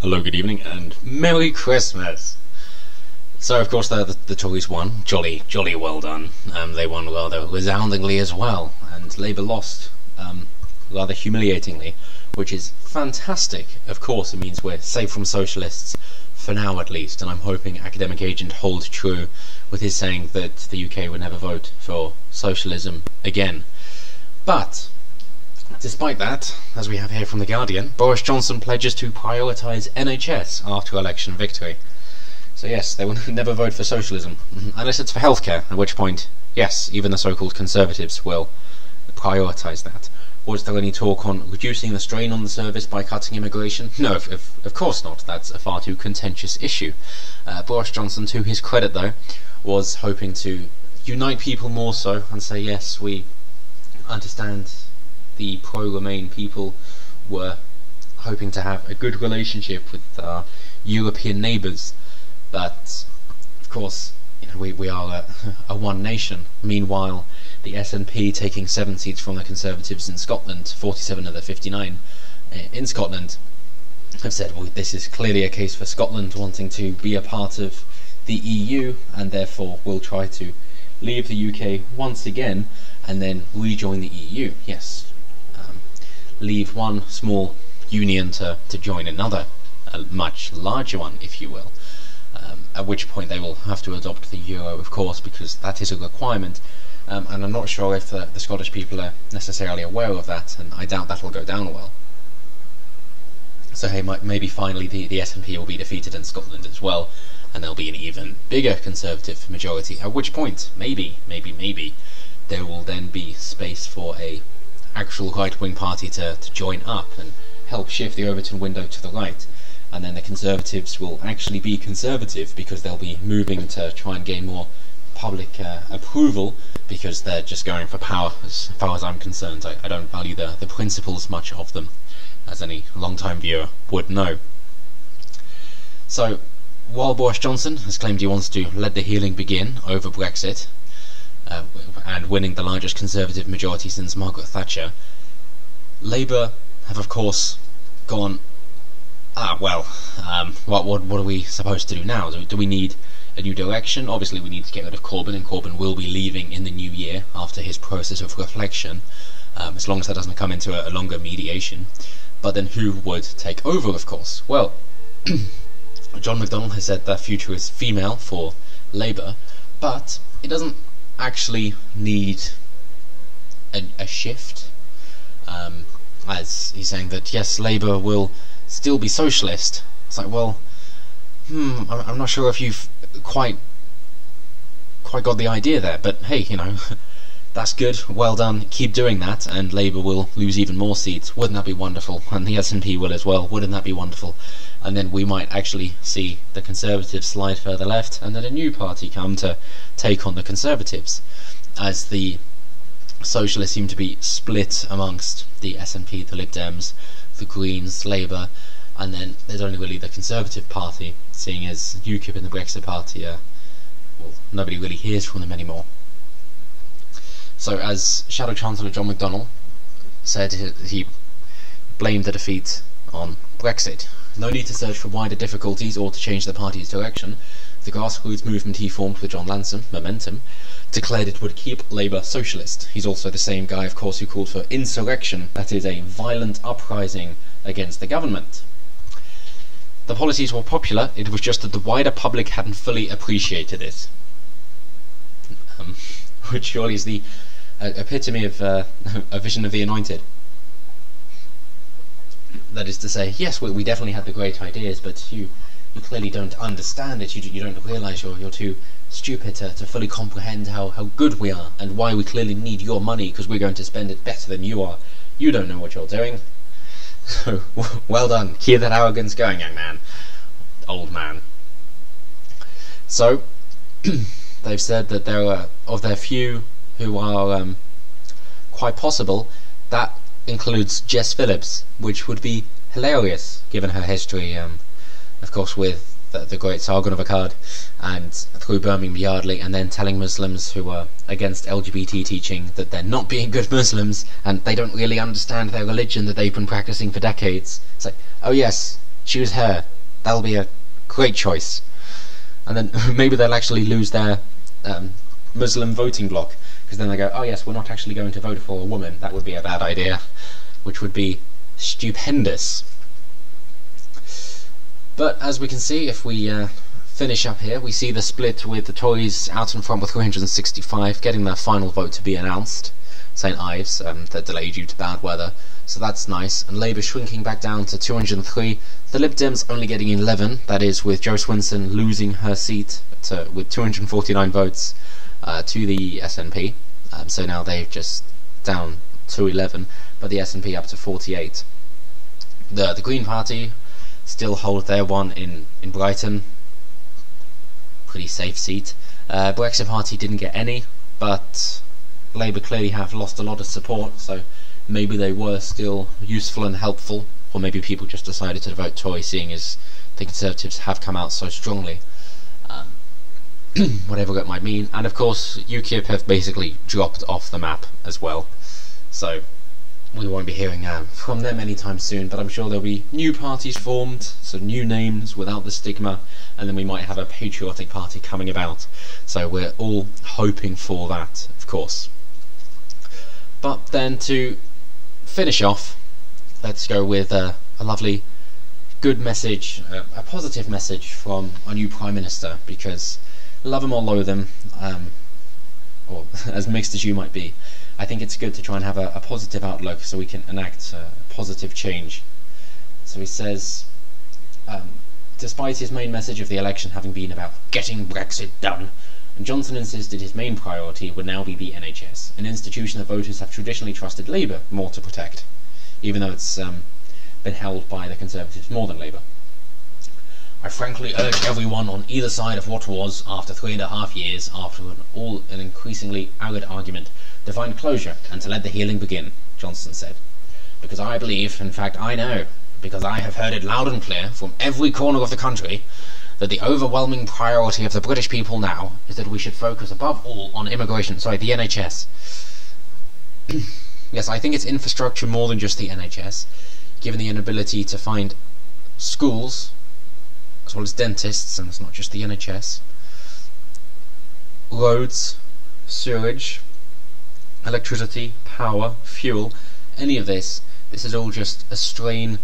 Hello, good evening, and Merry Christmas! So, of course, the Tories won. Jolly well done. They won rather resoundingly as well, and Labour lost rather humiliatingly, which is fantastic. Of course, it means we're safe from socialists, for now at least, and I'm hoping Academic Agent holds true with his saying that the UK would never vote for socialism again. But despite that, as we have here from The Guardian, Boris Johnson pledges to prioritise NHS after election victory. So yes, they will never vote for socialism, unless it's for healthcare, at which point, yes, even the so-called Conservatives will prioritise that. Or is there any talk on reducing the strain on the service by cutting immigration? No, of course not. That's a far too contentious issue. Boris Johnson, to his credit though, was hoping to unite people more so and say, yes, we understand the pro-Remain people were hoping to have a good relationship with our European neighbours, but of course, we are a one nation. Meanwhile, the SNP taking 7 seats from the Conservatives in Scotland, 47 of the 59 in Scotland, have said, well, this is clearly a case for Scotland wanting to be a part of the EU, and therefore will try to leave the UK once again and then rejoin the EU. Yes. Leave one small union to join another, a much larger one, if you will, at which point they will have to adopt the euro, of course, because that is a requirement, and I'm not sure if the Scottish people are necessarily aware of that, and I doubt that will go down well. So hey, maybe finally the SNP will be defeated in Scotland as well, and there'll be an even bigger Conservative majority, at which point, maybe, there will then be space for a actual right-wing party to join up and help shift the Overton window to the right, and then the Conservatives will actually be conservative because they'll be moving to try and gain more public approval, because they're just going for power. As far as I'm concerned, I don't value the principles much of them, as any long-time viewer would know. So, while Boris Johnson has claimed he wants to let the healing begin over Brexit, and winning the largest Conservative majority since Margaret Thatcher, Labour have of course gone, what are we supposed to do now? Do we need a new direction? Obviously we need to get rid of Corbyn, and Corbyn will be leaving in the new year after his process of reflection, as long as that doesn't come into a longer mediation. But then who would take over, of course? Well, John McDonnell has said that future is female for Labour, but it doesn't actually need a shift, as he's saying that yes, Labour will still be socialist. It's like, well, I'm not sure if you've quite got the idea there, but hey, that's good, well done, keep doing that, and Labour will lose even more seats. Wouldn't that be wonderful? And the SNP will as well. Wouldn't that be wonderful? And then we might actually see the Conservatives slide further left, and then a new party come to take on the Conservatives, as the Socialists seem to be split amongst the SNP, the Lib Dems, the Greens, Labour, and then there's only really the Conservative Party, seeing as UKIP and the Brexit Party nobody really hears from them anymore. So, as Shadow Chancellor John McDonnell said, he blamed the defeat on Brexit. No need to search for wider difficulties or to change the party's direction. The grassroots movement he formed with John Lanson, Momentum, declared it would keep Labour socialist. He's also the same guy, of course, who called for insurrection, that is, a violent uprising against the government. The policies were popular, it was just that the wider public hadn't fully appreciated it. Which surely is the epitome of a vision of the anointed. That is to say, yes, we definitely had the great ideas, but you clearly don't understand it. You don't realise you're too stupid to fully comprehend how good we are, and why we clearly need your money, because we're going to spend it better than you are. You don't know what you're doing. So, well done. Keep that arrogance going, young man. Old man. So, they've said that there are, of their few who are quite possible, that includes Jess Phillips, which would be hilarious given her history, of course, with the great Sargon of Akkad, and through Birmingham Yardley, and then telling Muslims who are against LGBT teaching that they're not being good Muslims, and they don't really understand their religion that they've been practicing for decades. It's like, oh yes, choose her. That'll be a great choice. And then maybe they'll actually lose their Muslim voting bloc, because then they go, oh yes, we're not actually going to vote for a woman. That would be a bad idea, which would be stupendous. But as we can see, if we finish up here, we see the split with the Tories out in front with 365, getting their final vote to be announced. St Ives, they're delayed due to bad weather, so that's nice. And Labour shrinking back down to 203. The Lib Dems only getting 11, that is with Jo Swinson losing her seat with 249 votes to the SNP. So now they're just down to 11, but the SNP up to 48. The Green Party still hold their one in Brighton. Pretty safe seat. Brexit Party didn't get any, but Labour clearly have lost a lot of support, so maybe they were still useful and helpful, or maybe people just decided to vote Tory seeing as the Conservatives have come out so strongly. Whatever it might mean. And of course UKIP have basically dropped off the map as well, so we won't be hearing from them anytime soon, but I'm sure there'll be new parties formed, so new names without the stigma, and then we might have a patriotic party coming about, so we're all hoping for that, of course. But then to finish off, let's go with a lovely good message, a positive message from our new Prime Minister, because love him or loathe him, or as mixed as you might be, I think it's good to try and have a positive outlook so we can enact positive change. So he says, despite his main message of the election having been about getting Brexit done, Johnson insisted his main priority would now be the NHS, an institution that voters have traditionally trusted Labour more to protect, even though it's been held by the Conservatives more than Labour. I frankly urge everyone on either side of what was, after 3.5 years, after an increasingly arid argument, to find closure and to let the healing begin, Johnson said. Because I believe, in fact I know, because I have heard it loud and clear from every corner of the country, that the overwhelming priority of the British people now is that we should focus above all on immigration, the NHS. Yes, I think it's infrastructure more than just the NHS, given the inability to find schools, as well as dentists, and it's not just the NHS, roads, sewage, electricity, power, fuel, any of this. This is all just a strain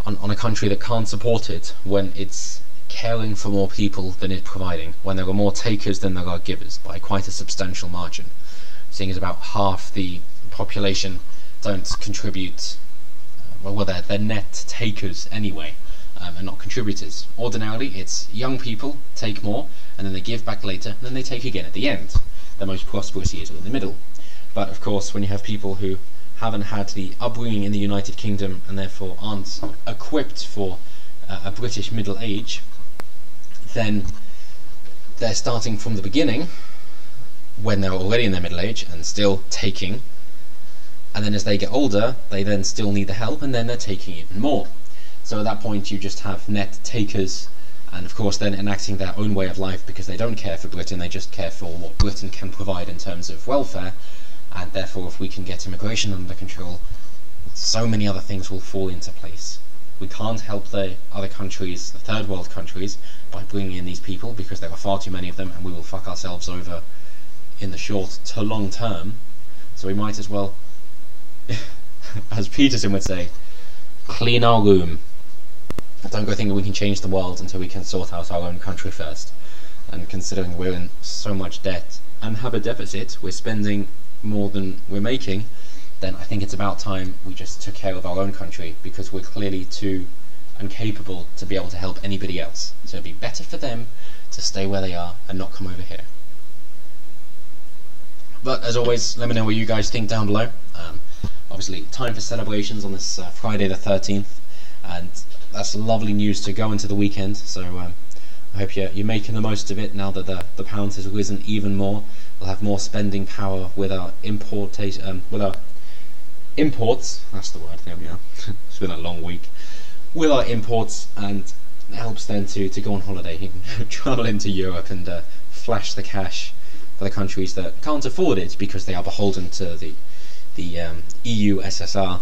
on a country that can't support it when it's caring for more people than it's providing, when there are more takers than there are givers, by quite a substantial margin. Seeing as about half the population don't contribute, well they're net takers anyway, and not contributors. Ordinarily it's young people take more, and then they give back later, and then they take again at the end. The most prosperous years are in the middle. But of course when you have people who haven't had the upbringing in the United Kingdom and therefore aren't equipped for a British middle age, then they're starting from the beginning when they're already in their middle age and still taking, and then as they get older they then still need the help, and then they're taking even more. So at that point you just have net takers, and of course then enacting their own way of life because they don't care for Britain, they just care for what Britain can provide in terms of welfare, and therefore if we can get immigration under control, so many other things will fall into place. We can't help the other countries, the third world countries, by bringing in these people because there are far too many of them, and we will fuck ourselves over in the short to long term. So we might as well, as Peterson would say, clean our room. Don't go thinking we can change the world until we can sort out our own country first. And considering we're in so much debt and have a deficit, we're spending more than we're making, then I think it's about time we just took care of our own country, because we're clearly too incapable to be able to help anybody else. So it'd be better for them to stay where they are and not come over here. But as always, let me know what you guys think down below. Obviously time for celebrations on this Friday the 13th, and that's lovely news to go into the weekend, so I hope you're making the most of it now that the pound has risen even more. We'll have more spending power with our imports, that's the word, there we are. It's been a long week. With our imports, and it helps then to go on holiday. You can travel into Europe and flash the cash for the countries that can't afford it because they are beholden to the EU SSR,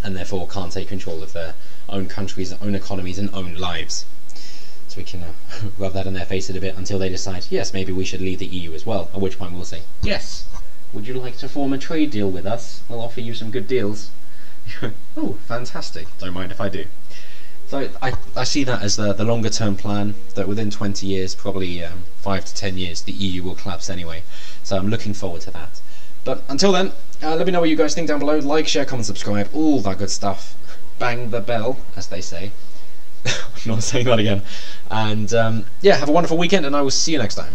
and therefore can't take control of their own countries, own economies, and own lives. So we can rub that in their faces a bit until they decide, yes, maybe we should leave the EU as well, at which point we'll say, yes, would you like to form a trade deal with us? We'll offer you some good deals. Oh, fantastic, don't mind if I do. So I see that as the longer term plan, that within 20 years, probably 5 to 10 years, the EU will collapse anyway. So I'm looking forward to that. But until then, let me know what you guys think down below. Like, share, comment, subscribe, all that good stuff. Bang the bell, as they say. I'm not saying that again. And yeah, have a wonderful weekend, and I will see you next time.